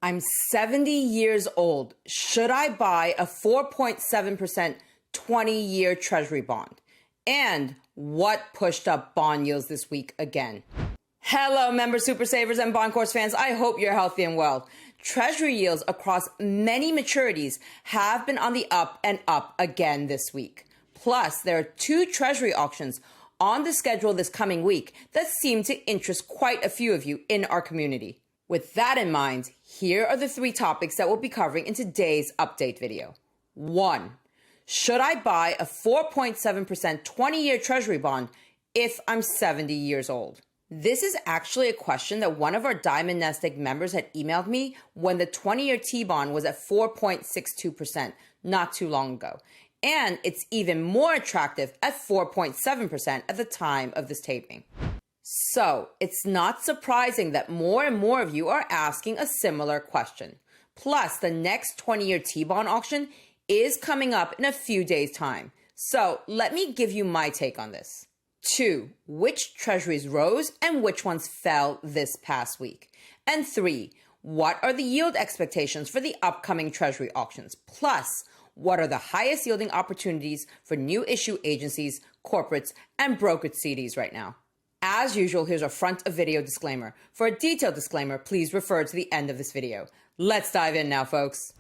I'm 70 years old. Should I buy a 4.7% 20-year Treasury bond? And what pushed up bond yields this week again? Hello, member super savers and bond course fans. I hope you're healthy and well. Treasury yields across many maturities have been on the up and up again this week. Plus, there are two Treasury auctions on the schedule this coming week that seem to interest quite a few of you in our community. With that in mind, here are the three topics that we'll be covering in today's update video. 1. Should I buy a 4.7% 20-year Treasury bond if I'm 70 years old? This is actually a question that one of our Diamond Nest Egg members had emailed me when the 20-year T-bond was at 4.62% not too long ago. And it's even more attractive at 4.7% at the time of this taping. So, it's not surprising that more and more of you are asking a similar question. Plus, the next 20-year T-bond auction is coming up in a few days' time. So, let me give you my take on this. 2. Which treasuries rose and which ones fell this past week? And 3. What are the yield expectations for the upcoming treasury auctions? Plus, what are the highest yielding opportunities for new issue agencies, corporates, and brokered CDs right now? As usual, here's a front of video disclaimer. For a detailed disclaimer, please refer to the end of this video. Let's dive in now, folks.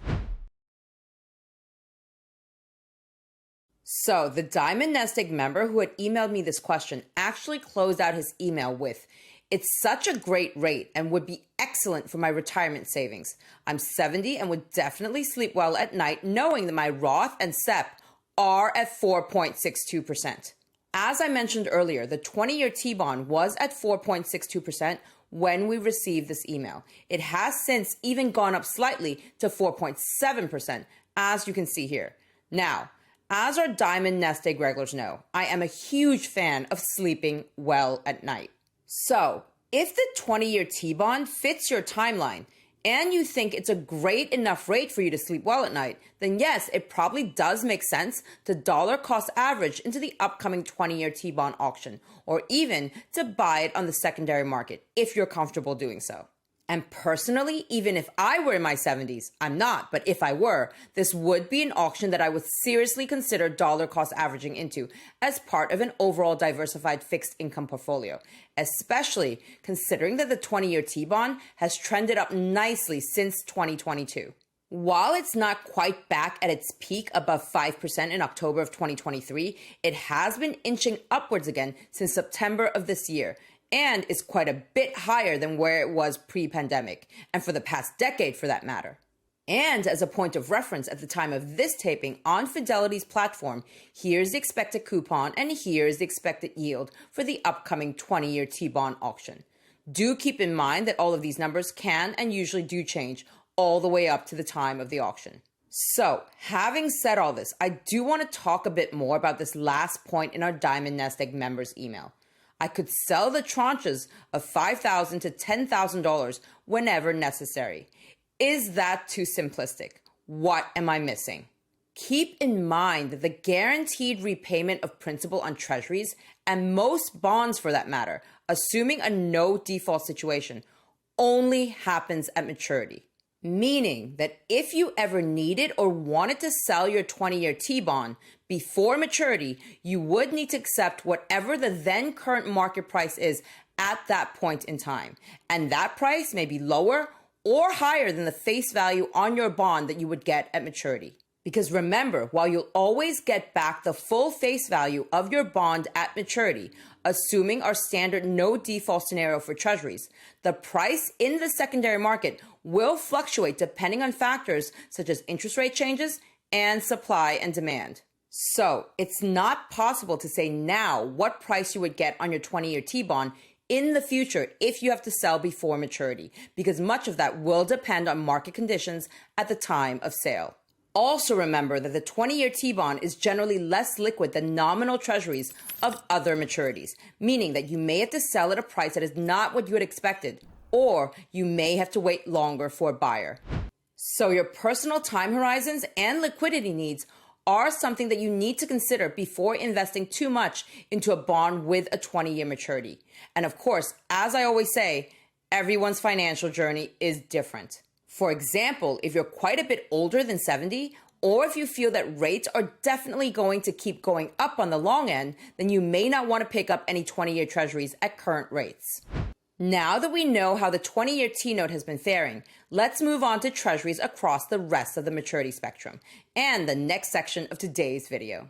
So, the Diamond Nest Egg member who had emailed me this question actually closed out his email with, "It's such a great rate and would be excellent for my retirement savings. I'm 70 and would definitely sleep well at night knowing that my Roth and SEP are at 4.62%. As I mentioned earlier, the 20-year T-bond was at 4.62% when we received this email. It has since even gone up slightly to 4.7%, as you can see here. Now, as our Diamond Nest Egg regulars know, I am a huge fan of sleeping well at night. So, if the 20-year T-bond fits your timeline and you think it's a great enough rate for you to sleep well at night, then yes, it probably does make sense to dollar cost average into the upcoming 20-year T-bond auction, or even to buy it on the secondary market if you're comfortable doing so. And personally, even if I were in my 70s, I'm not, but if I were, this would be an auction that I would seriously consider dollar cost averaging into as part of an overall diversified fixed income portfolio, especially considering that the 20-year T-bond has trended up nicely since 2022. While it's not quite back at its peak above 5% in October of 2023, it has been inching upwards again since September of this year, and is quite a bit higher than where it was pre-pandemic, and for the past decade for that matter. And as a point of reference at the time of this taping on Fidelity's platform, here's the expected coupon and here's the expected yield for the upcoming 20-year T-bond auction. Do keep in mind that all of these numbers can and usually do change all the way up to the time of the auction. So, having said all this, I do want to talk a bit more about this last point in our Diamond Nest Egg members email. I could sell the tranches of $5,000 to $10,000 whenever necessary. Is that too simplistic? What am I missing? Keep in mind that the guaranteed repayment of principal on treasuries, and most bonds for that matter, assuming a no default situation, only happens at maturity. Meaning that if you ever needed or wanted to sell your 20-year T-bond before maturity, you would need to accept whatever the then current market price is at that point in time. And that price may be lower or higher than the face value on your bond that you would get at maturity. Because remember, while you'll always get back the full face value of your bond at maturity, assuming our standard no default scenario for treasuries, the price in the secondary market will fluctuate depending on factors such as interest rate changes and supply and demand. So, it's not possible to say now what price you would get on your 20-year T-bond in the future if you have to sell before maturity, because much of that will depend on market conditions at the time of sale. Also remember that the 20-year T-bond is generally less liquid than nominal treasuries of other maturities, meaning that you may have to sell at a price that is not what you had expected, or you may have to wait longer for a buyer. So your personal time horizons and liquidity needs are something that you need to consider before investing too much into a bond with a 20-year maturity. And of course, as I always say, everyone's financial journey is different. For example, if you're quite a bit older than 70, or if you feel that rates are definitely going to keep going up on the long end, then you may not want to pick up any 20-year treasuries at current rates. Now that we know how the 20-year T-note has been faring, let's move on to treasuries across the rest of the maturity spectrum and the next section of today's video.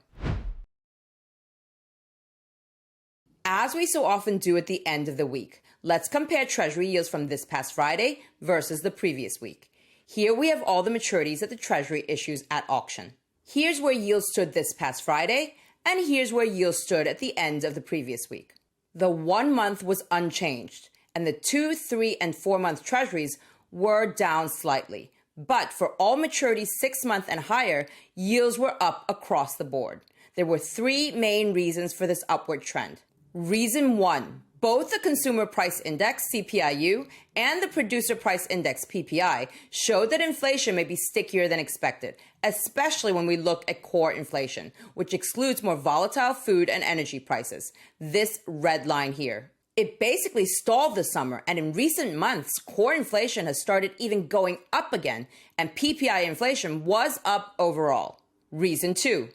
As we so often do at the end of the week, let's compare treasury yields from this past Friday versus the previous week. Here we have all the maturities that the treasury issues at auction. Here's where yields stood this past Friday, and here's where yields stood at the end of the previous week. The 1 month was unchanged, and the 2, 3, and 4 month treasuries were down slightly. But for all maturities 6 month and higher, yields were up across the board. There were 3 main reasons for this upward trend. Reason 1, both the Consumer Price Index, CPIU, and the Producer Price Index, PPI, showed that inflation may be stickier than expected, especially when we look at core inflation, which excludes more volatile food and energy prices. This red line here. It basically stalled this summer, and in recent months, core inflation has started even going up again, and PPI inflation was up overall. Reason 2,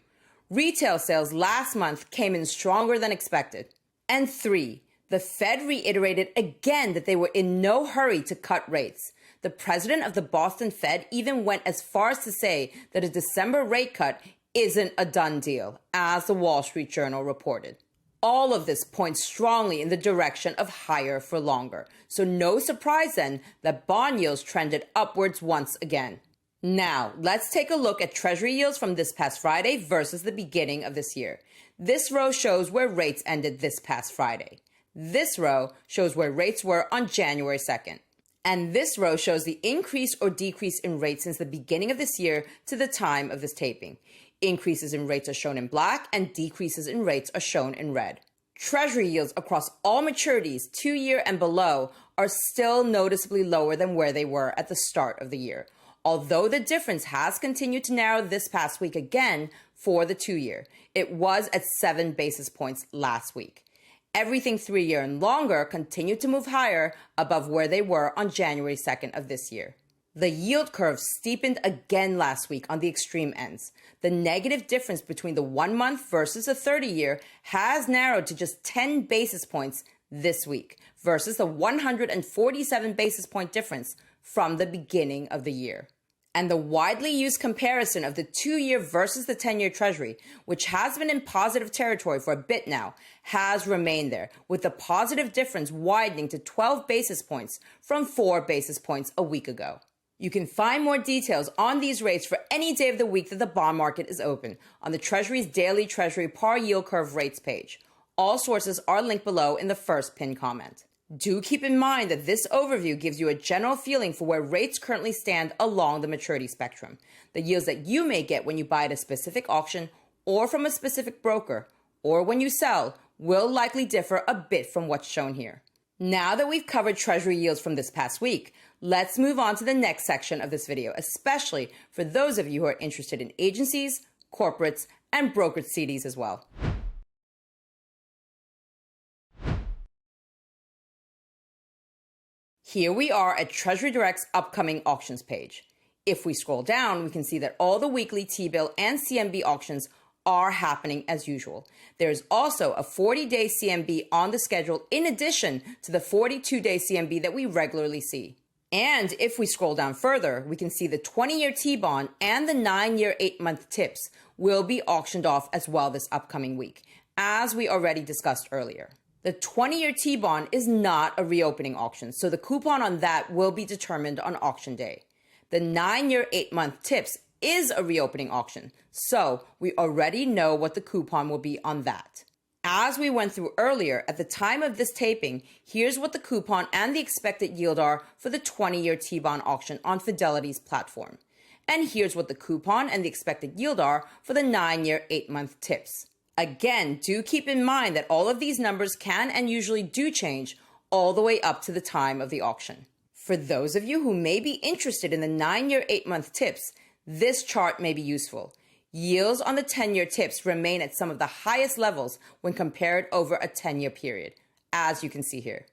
retail sales last month came in stronger than expected. And 3, the Fed reiterated again that they were in no hurry to cut rates. The president of the Boston Fed even went as far as to say that a December rate cut isn't a done deal, as the Wall Street Journal reported. All of this points strongly in the direction of higher for longer. So no surprise then that bond yields trended upwards once again. Now, let's take a look at Treasury yields from this past Friday versus the beginning of this year. This row shows where rates ended this past Friday. This row shows where rates were on January 2nd. And this row shows the increase or decrease in rates since the beginning of this year to the time of this taping. Increases in rates are shown in black and decreases in rates are shown in red. Treasury yields across all maturities, 2-year and below, are still noticeably lower than where they were at the start of the year. Although the difference has continued to narrow this past week again for the 2-year. It was at 7 basis points last week. Everything 3-year and longer continued to move higher above where they were on January 2nd of this year. The yield curve steepened again last week on the extreme ends. The negative difference between the 1 month versus the 30-year has narrowed to just 10 basis points this week versus the 147 basis point difference from the beginning of the year. And the widely used comparison of the 2-year versus the 10-year Treasury, which has been in positive territory for a bit now, has remained there, with the positive difference widening to 12 basis points from 4 basis points a week ago. You can find more details on these rates for any day of the week that the bond market is open on the Treasury's daily Treasury par yield curve rates page. All sources are linked below in the first pinned comment. Do keep in mind that this overview gives you a general feeling for where rates currently stand along the maturity spectrum. The yields that you may get when you buy at a specific auction or from a specific broker, or when you sell, will likely differ a bit from what's shown here. Now that we've covered Treasury yields from this past week, let's move on to the next section of this video, especially for those of you who are interested in agencies, corporates, and brokered CDs as well. Here we are at Treasury Direct's upcoming auctions page. If we scroll down, we can see that all the weekly T-bill and CMB auctions are happening as usual. There's also a 40-day CMB on the schedule in addition to the 42-day CMB that we regularly see. And if we scroll down further, we can see the 20-year T-bond and the 9-year 8-month TIPS will be auctioned off as well this upcoming week, as we already discussed earlier. The 20-year T-bond is not a reopening auction, so the coupon on that will be determined on auction day. The 9-year 8-month TIPS is a reopening auction, so we already know what the coupon will be on that. As we went through earlier, at the time of this taping, here's what the coupon and the expected yield are for the 20-year T-bond auction on Fidelity's platform. And here's what the coupon and the expected yield are for the 9-year 8-month TIPS. Again, do keep in mind that all of these numbers can and usually do change all the way up to the time of the auction. For those of you who may be interested in the 9-year 8-month TIPS, this chart may be useful. Yields on the 10-year TIPS remain at some of the highest levels when compared over a 10-year period, as you can see here.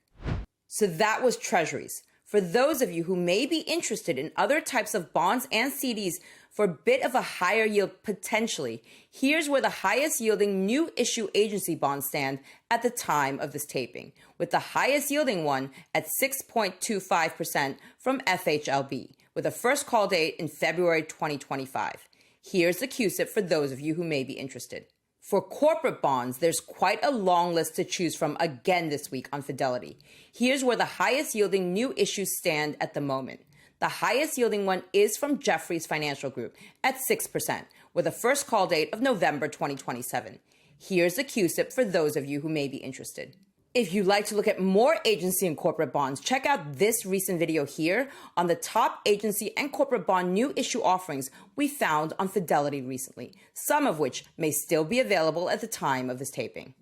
So that was Treasuries. For those of you who may be interested in other types of bonds and CDs for a bit of a higher yield potentially, here's where the highest yielding new issue agency bonds stand at the time of this taping, with the highest yielding one at 6.25% from FHLB, with a first call date in February 2025. Here's the CUSIP for those of you who may be interested. For corporate bonds, there's quite a long list to choose from again this week on Fidelity. Here's where the highest yielding new issues stand at the moment. The highest yielding one is from Jefferies Financial Group at 6%, with a first call date of November 2027. Here's the CUSIP for those of you who may be interested. If you'd like to look at more agency and corporate bonds, check out this recent video here on the top agency and corporate bond new issue offerings we found on Fidelity recently, some of which may still be available at the time of this taping.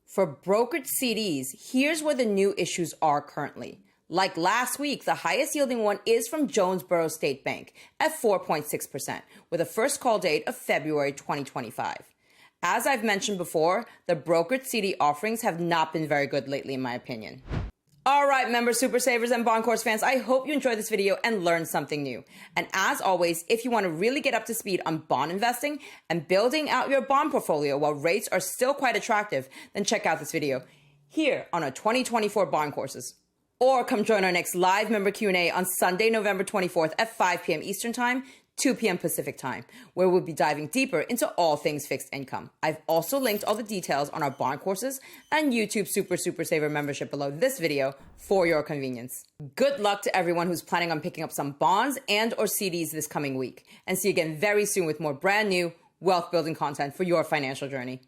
For brokered CDs, here's where the new issues are currently. Like last week, the highest yielding one is from Jonesboro State Bank at 4.6%, with a first call date of February 2025. As I've mentioned before, the brokered CD offerings have not been very good lately, in my opinion. All right, members, super savers, and Bond Course fans, I hope you enjoyed this video and learned something new. And as always, if you want to really get up to speed on bond investing and building out your bond portfolio while rates are still quite attractive, then check out this video here on our 2024 Bond Courses. Or come join our next live member Q&A on Sunday, November 24th at 5 p.m. Eastern Time, 2 p.m. Pacific Time, where we'll be diving deeper into all things fixed income. I've also linked all the details on our bond courses and YouTube Super Saver membership below this video for your convenience. Good luck to everyone who's planning on picking up some bonds and or CDs this coming week. And see you again very soon with more brand new wealth building content for your financial journey.